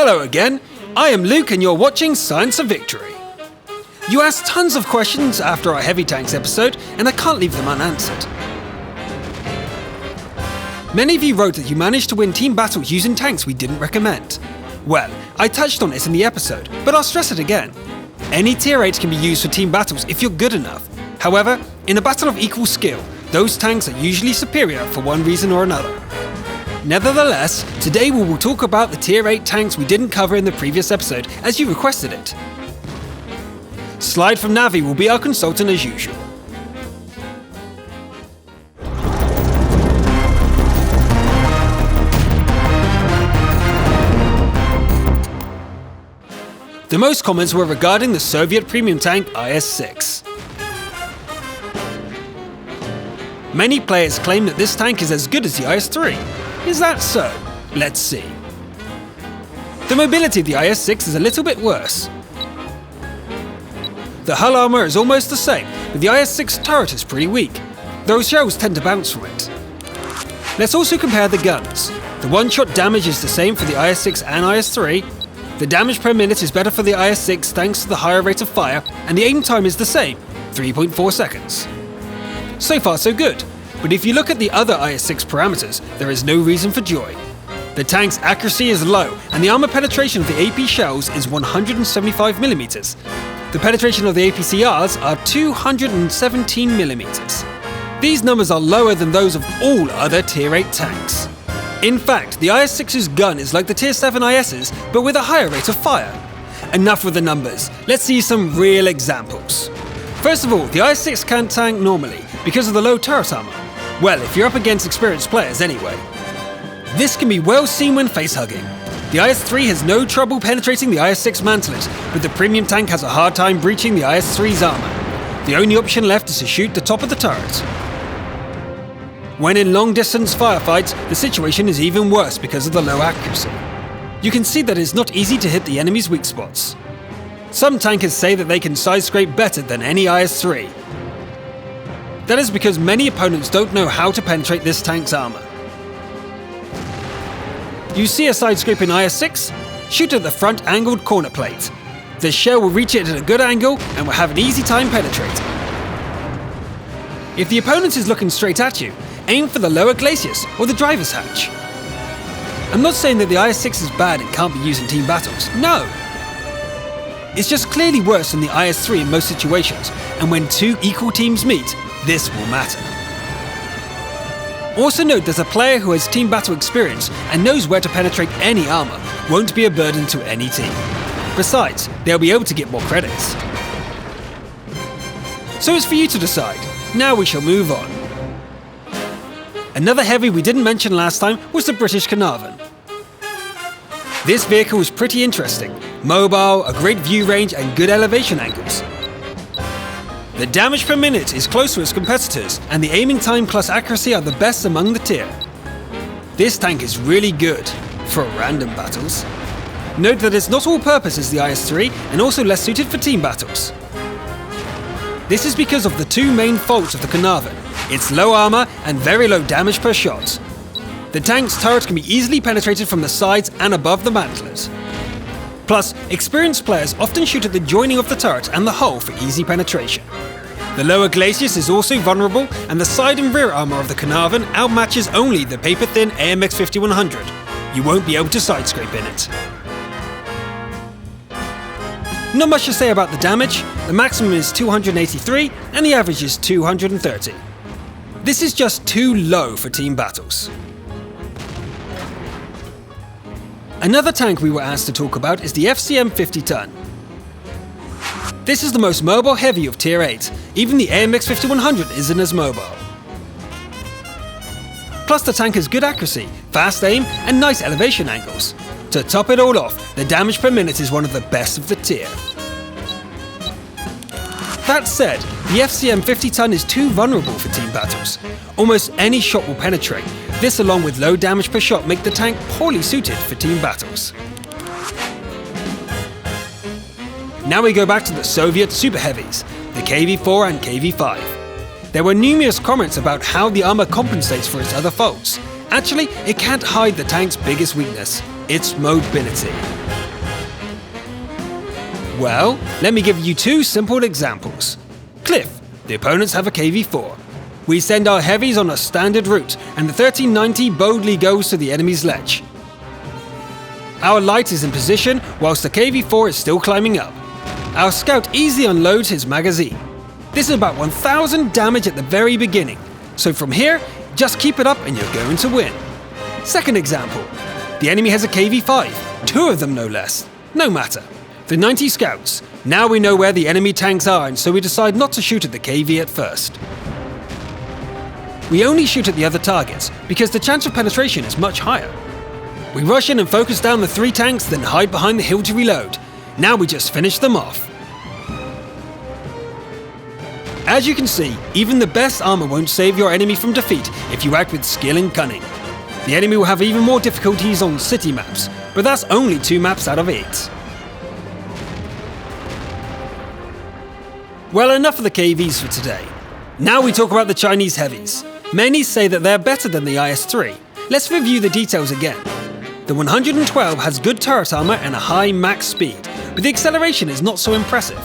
Hello again, I am Luke and you're watching Science of Victory. You asked tons of questions after our Heavy Tanks episode, and I can't leave them unanswered. Many of you wrote that you managed to win team battles using tanks we didn't recommend. Well, I touched on it in the episode, but I'll stress it again. Any tier 8 can be used for team battles if you're good enough. However, in a battle of equal skill, those tanks are usually superior for one reason or another. Nevertheless, today we will talk about the tier 8 tanks we didn't cover in the previous episode as you requested it. Slide from Navi will be our consultant as usual. The most comments were regarding the Soviet premium tank IS-6. Many players claim that this tank is as good as the IS-3. Is that so? Let's see. The mobility of the IS-6 is a little bit worse. The hull armour is almost the same, but the IS-6 turret is pretty weak, though shells tend to bounce from it. Let's also compare the guns. The one-shot damage is the same for the IS-6 and IS-3. The damage per minute is better for the IS-6 thanks to the higher rate of fire, and the aim time is the same, 3.4 seconds. So far so good, but if you look at the other IS-6 parameters, there is no reason for joy. The tank's accuracy is low, and the armor penetration of the AP shells is 175mm. The penetration of the APCRs are 217mm. These numbers are lower than those of all other tier 8 tanks. In fact, the IS-6's gun is like the tier 7 IS's, but with a higher rate of fire. Enough with the numbers, let's see some real examples. First of all, the IS-6 can't tank normally because of the low turret armor. Well, if you're up against experienced players anyway. This can be well seen when face-hugging. The IS-3 has no trouble penetrating the IS-6 mantelet, but the premium tank has a hard time breaching the IS-3's armor. The only option left is to shoot the top of the turret. When in long-distance firefights, the situation is even worse because of the low accuracy. You can see that it's not easy to hit the enemy's weak spots. Some tankers say that they can side-scrape better than any IS-3. That is because many opponents don't know how to penetrate this tank's armor. You see a side-scraping IS-6? Shoot at the front angled corner plate. The shell will reach it at a good angle and will have an easy time penetrating. If the opponent is looking straight at you, aim for the lower glacis or the driver's hatch. I'm not saying that the IS-6 is bad and can't be used in team battles, no. It's just clearly worse than the IS-3 in most situations, and when two equal teams meet, this will matter. Also note that a player who has team battle experience and knows where to penetrate any armor won't be a burden to any team. Besides, they'll be able to get more credits. So it's for you to decide. Now we shall move on. Another heavy we didn't mention last time was the British Kanava. This vehicle was pretty interesting. Mobile, a great view range and good elevation angles. The damage per minute is close to its competitors, and the aiming time plus accuracy are the best among the tier. This tank is really good for random battles. Note that it's not all-purpose as the IS-3 and also less suited for team battles. This is because of the two main faults of the Kanava, its low armor and very low damage per shot. The tank's turret can be easily penetrated from the sides and above the mantelet. Plus, experienced players often shoot at the joining of the turret and the hull for easy penetration. The lower glacis is also vulnerable, and the side and rear armor of the Kanava outmatches only the paper-thin AMX 5100. You won't be able to side-scrape in it. Not much to say about the damage. The maximum is 283 and the average is 230. This is just too low for team battles. Another tank we were asked to talk about is the FCM 50-ton. This is the most mobile heavy of tier 8, even the AMX 5100 isn't as mobile. Plus the tank has good accuracy, fast aim and nice elevation angles. To top it all off, the damage per minute is one of the best of the tier. That said, the FCM 50-ton is too vulnerable for team battles. Almost any shot will penetrate. This along with low damage per shot make the tank poorly suited for team battles. Now we go back to the Soviet super heavies, the KV-4 and KV-5. There were numerous comments about how the armor compensates for its other faults. Actually, it can't hide the tank's biggest weakness, its mobility. Well, let me give you two simple examples. Cliff, the opponents have a KV-4. We send our heavies on a standard route, and the 1390 boldly goes to the enemy's ledge. Our light is in position whilst the KV-4 is still climbing up. Our scout easily unloads his magazine. This is about 1000 damage at the very beginning, so from here, just keep it up and you're going to win. Second example, the enemy has a KV-5, 2 of them no less. No matter. The 90 scouts. Now we know where the enemy tanks are, and so we decide not to shoot at the KV at first. We only shoot at the other targets, because the chance of penetration is much higher. We rush in and focus down the 3 tanks, then hide behind the hill to reload. Now we just finish them off. As you can see, even the best armor won't save your enemy from defeat if you act with skill and cunning. The enemy will have even more difficulties on city maps, but that's only 2 maps out of 8. Well, enough of the KVs for today. Now we talk about the Chinese heavies. Many say that they're better than the IS-3. Let's review the details again. The 112 has good turret armor and a high max speed, but the acceleration is not so impressive.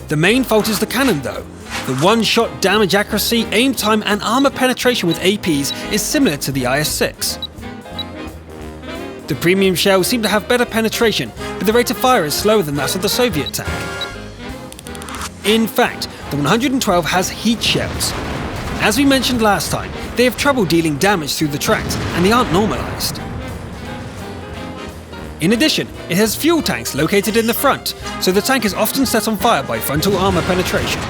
The main fault is the cannon though. The one-shot damage accuracy, aim time and armor penetration with APs is similar to the IS-6. The premium shells seem to have better penetration, but the rate of fire is slower than that of the Soviet tank. In fact, the 112 has heat shells. As we mentioned last time, they have trouble dealing damage through the tracks, and they aren't normalized. In addition, it has fuel tanks located in the front, so the tank is often set on fire by frontal armor penetration.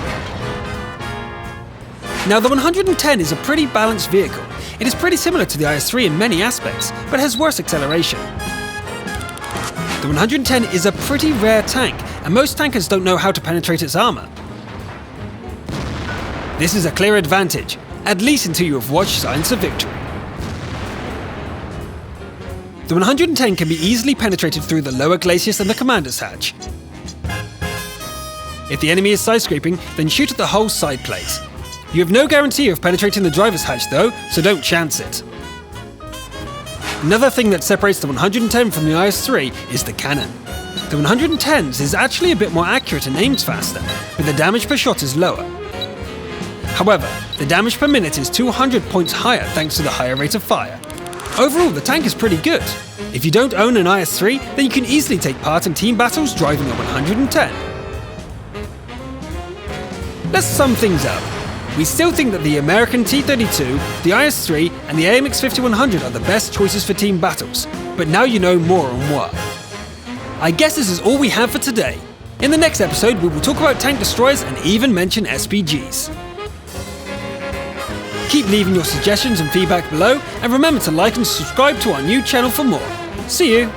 Now the 110 is a pretty balanced vehicle. It is pretty similar to the IS-3 in many aspects, but has worse acceleration. The 110 is a pretty rare tank, and most tankers don't know how to penetrate its armor. This is a clear advantage, at least until you have watched Science of Victory. The 110 can be easily penetrated through the lower glacis and the commander's hatch. If the enemy is side-scraping, then shoot at the whole side plate. You have no guarantee of penetrating the driver's hatch though, so don't chance it. Another thing that separates the 110 from the IS-3 is the cannon. The 110's is actually a bit more accurate and aims faster, but the damage per shot is lower. However, the damage per minute is 200 points higher thanks to the higher rate of fire. Overall, the tank is pretty good. If you don't own an IS-3, then you can easily take part in team battles driving a 110. Let's sum things up. We still think that the American T-32, the IS-3 and the AMX 5100 are the best choices for team battles, but now you know more on what. I guess this is all we have for today. In the next episode, we will talk about tank destroyers and even mention SPGs. Keep leaving your suggestions and feedback below, and remember to like and subscribe to our new channel for more. See you!